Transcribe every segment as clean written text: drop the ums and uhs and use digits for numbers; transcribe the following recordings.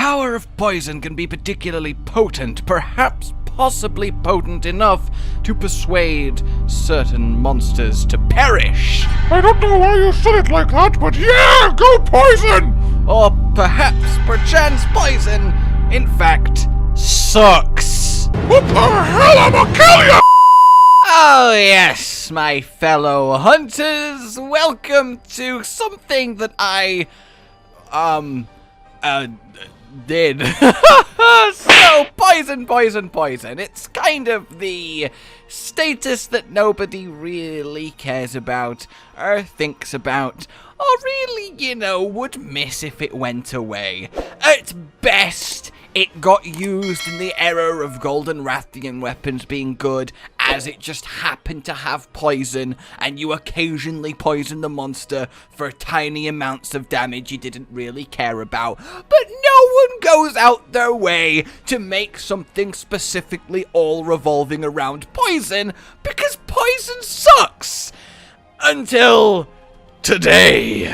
power of poison can be particularly potent, perhaps possibly potent enough to persuade certain monsters to perish. I don't know why you said it like that, but yeah, go poison! Or perhaps, perchance, poison, in fact, sucks. What the hell? I'ma kill you! Oh yes, my fellow hunters, welcome to something that I, did. So, poison. It's kind of the status that nobody really cares about, or thinks about, or really, would miss if it went away. At best, it got used in the era of golden Rathian weapons being good, as it just happened to have poison, and you occasionally poison the monster for tiny amounts of damage you didn't really care about. But no one goes out their way to make something specifically all revolving around poison, because poison sucks! Until today.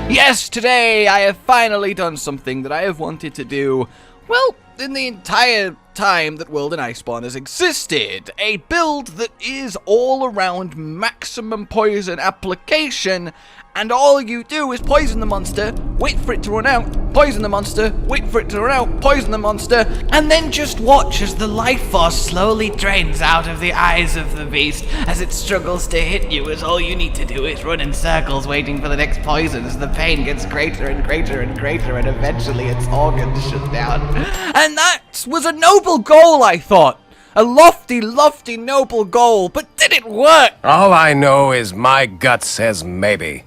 Yes, today I have finally done something that I have wanted to do, well, in the entire time that World Iceborne has existed. A build that is all around maximum poison application, and all you do is poison the monster, wait for it to run out, poison the monster, wait for it to run out, poison the monster, and then just watch as the life force slowly drains out of the eyes of the beast as it struggles to hit you, as all you need to do is run in circles waiting for the next poison as the pain gets greater and greater and greater, and eventually its organs shut down. And that was a noble goal, I thought. A lofty, noble goal, but did it work? All I know is my gut says maybe.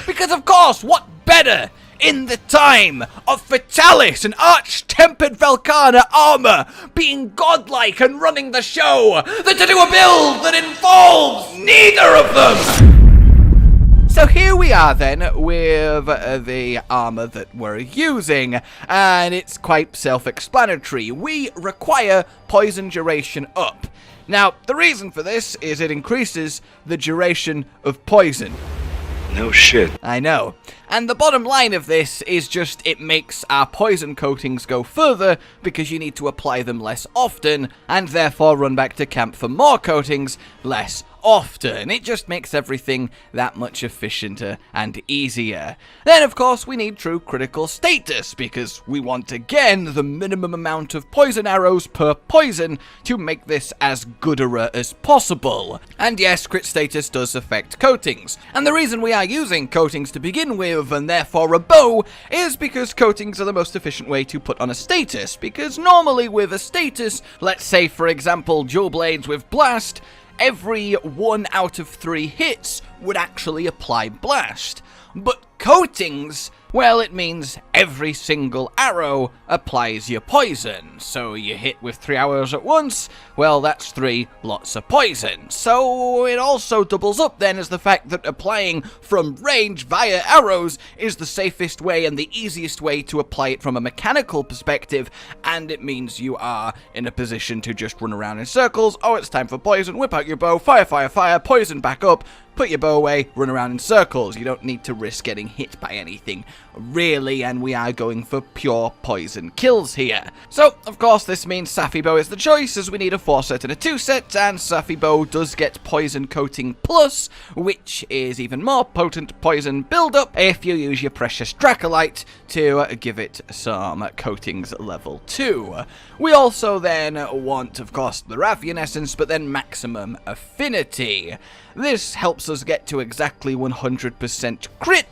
Because of course, what better in the time of Fatalis and arch-tempered Velkhana armor being godlike and running the show than to do a build that involves neither of them? So here we are then with the armor that we're using, and it's quite self-explanatory. We require poison duration up. Now, the reason for this is it increases the duration of poison. No shit. I know. And the bottom line of this is just it makes our poison coatings go further because you need to apply them less often and therefore run back to camp for more coatings less often. It just makes everything that much efficienter and easier. Then, of course, we need true critical status because we want, again, the minimum amount of poison arrows per poison to make this as gooder as possible. And yes, crit status does affect coatings. And the reason we are using coatings to begin with, and therefore a bow, is because coatings are the most efficient way to put on a status. Because normally with a status, let's say for example dual blades with blast, every 1 out of 3 hits would actually apply blast. But coatings, well, it means every single arrow applies your poison. So you hit with 3 arrows at once, well, that's 3 lots of poison. So it also doubles up then as the fact that applying from range via arrows is the safest way and the easiest way to apply it from a mechanical perspective, and it means you are in a position to just run around in circles. Oh, it's time for poison, whip out your bow, fire, poison back up, put your bow away, run around in circles. You don't need to risk getting hit by anything, really, and we are going for pure poison kills here. So, of course, this means Sapphy Bow is the choice, as we need a 4-set and a 2-set, and Sapphy Bow does get Poison Coating Plus, which is even more potent poison build-up if you use your precious Dracolite to give it some coatings level 2. We also then want, of course, the Rathian Essence, but then maximum affinity. This helps us get to exactly 100% crit.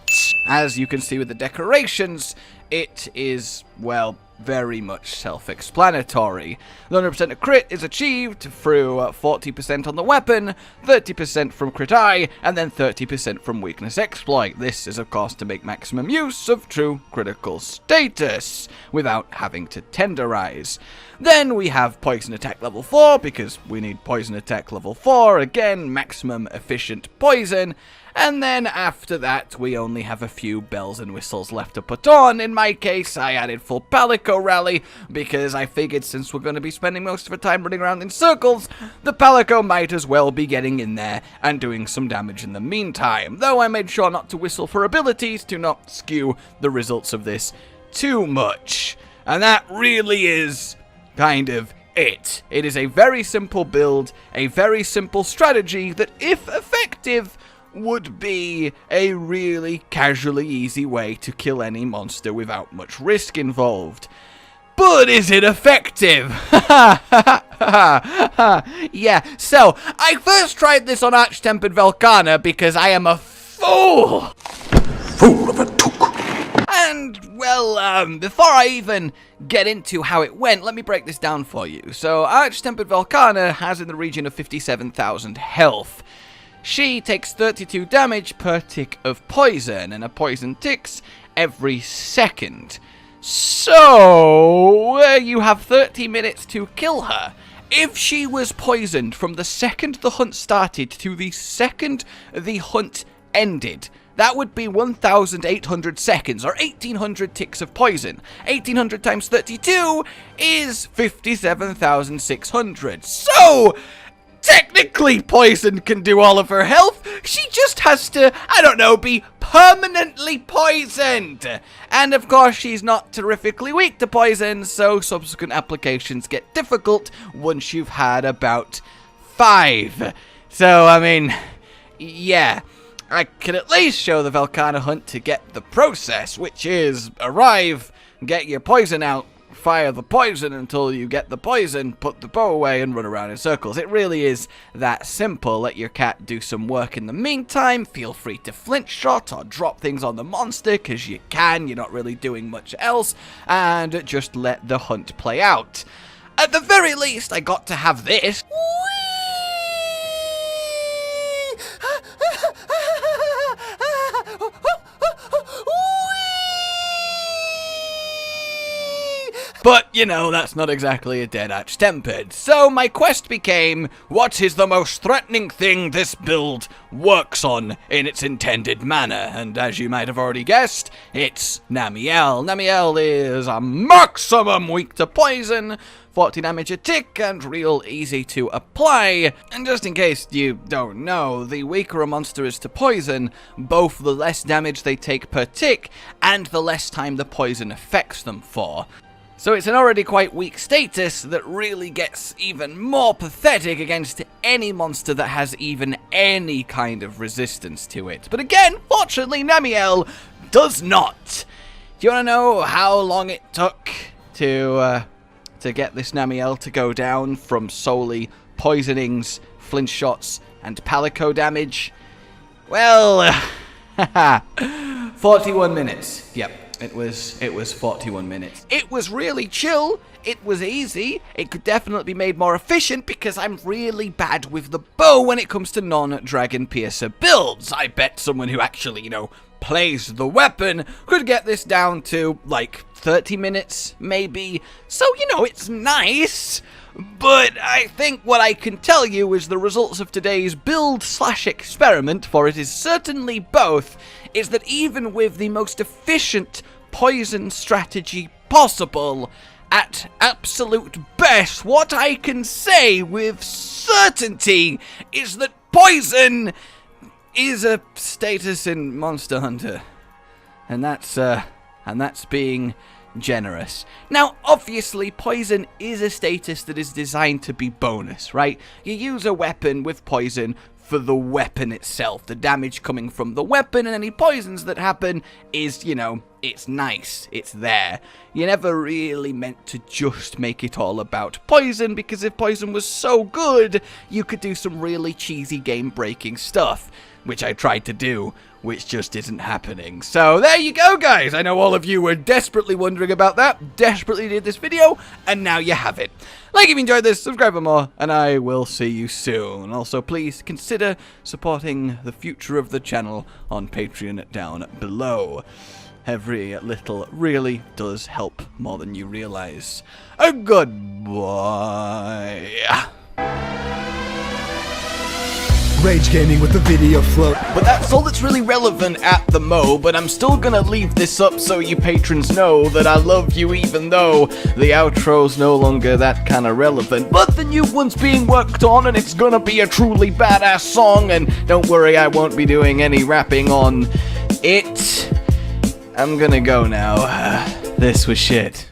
As you can see with the decorations, it is, well, very much self-explanatory. The 100% of crit is achieved through 40% on the weapon, 30% from crit eye, and then 30% from weakness exploit. This is, of course, to make maximum use of true critical status, without having to tenderize. Then we have poison attack level 4, because we need poison attack level 4, again, maximum efficient poison. And then after that, we only have a few bells and whistles left to put on. In my case, I added full Palico Rally, because I figured since we're going to be spending most of our time running around in circles, the Palico might as well be getting in there and doing some damage in the meantime. Though I made sure not to whistle for abilities to not skew the results of this too much. And that really is kind of it. It is a very simple build, a very simple strategy that, if effective, would be a really casually easy way to kill any monster without much risk involved. But is it effective? Yeah, so I first tried this on Arch-Tempered Velkhana because I am a fool! Fool of a took. And, well, before I even get into how it went, let me break this down for you. So, Arch-Tempered Velkhana has in the region of 57,000 health. She takes 32 damage per tick of poison, and a poison ticks every second. So, you have 30 minutes to kill her. If she was poisoned from the second the hunt started to the second the hunt ended, that would be 1,800 seconds, or 1,800 ticks of poison. 1,800 times 32 is 57,600. So, technically, poison can do all of her health. She just has to, I don't know, be permanently poisoned. And of course, she's not terrifically weak to poison, so subsequent applications get difficult once you've had about 5. So, I mean, yeah. I can at least show the Velkhana hunt to get the process, which is arrive, get your poison out, fire the poison until you get the poison, put the bow away, and run around in circles. It really is that simple. Let your cat do some work in the meantime. Feel free to flint shot or drop things on the monster, because you can. You're not really doing much else. And just let the hunt play out. At the very least, I got to have this. But, you know, that's not exactly a dead Arch-Tempered. So my quest became, what is the most threatening thing this build works on in its intended manner? And as you might have already guessed, it's Namielle. Namielle is a maximum weak to poison, 40 damage a tick, and real easy to apply. And just in case you don't know, the weaker a monster is to poison, both the less damage they take per tick, and the less time the poison affects them for. So it's an already quite weak status that really gets even more pathetic against any monster that has even any kind of resistance to it. But again, fortunately, Namielle does not. Do you want to know how long it took to get this Namielle to go down from solely poisonings, flint shots, and palico damage? Well, 41 minutes. Yep. It was 41 minutes. It was really chill. It was easy. It could definitely be made more efficient because I'm really bad with the bow when it comes to non-Dragon Piercer builds. I bet someone who actually, you know, plays the weapon could get this down to, like, 30 minutes, maybe. So, you know, it's nice. But I think what I can tell you is the results of today's build/experiment, for it is certainly both, is that even with the most efficient poison strategy possible, at absolute best, what I can say with certainty is that poison is a status in Monster Hunter. And that's being generous. Now, obviously, poison is a status that is designed to be bonus, right? You use a weapon with poison for the weapon itself. The damage coming from the weapon and any poisons that happen is, you know, it's nice. It's there. You never really meant to just make it all about poison, because if poison was so good, you could do some really cheesy game-breaking stuff, which I tried to do, which just isn't happening. So there you go, guys. I know all of you were desperately wondering about that, desperately did this video, and now you have it. Like if you enjoyed this, subscribe for more, and I will see you soon. Also, please consider supporting the future of the channel on Patreon down below. Every little really does help more than you realize. Goodbye. Rage Gaming with the video float. But that's all that's really relevant at the mo, but I'm still gonna leave this up so you patrons know that I love you even though the outro's no longer that kind of relevant. But the new one's being worked on and it's gonna be a truly badass song, and don't worry, I won't be doing any rapping on it. I'm gonna go now. This was shit.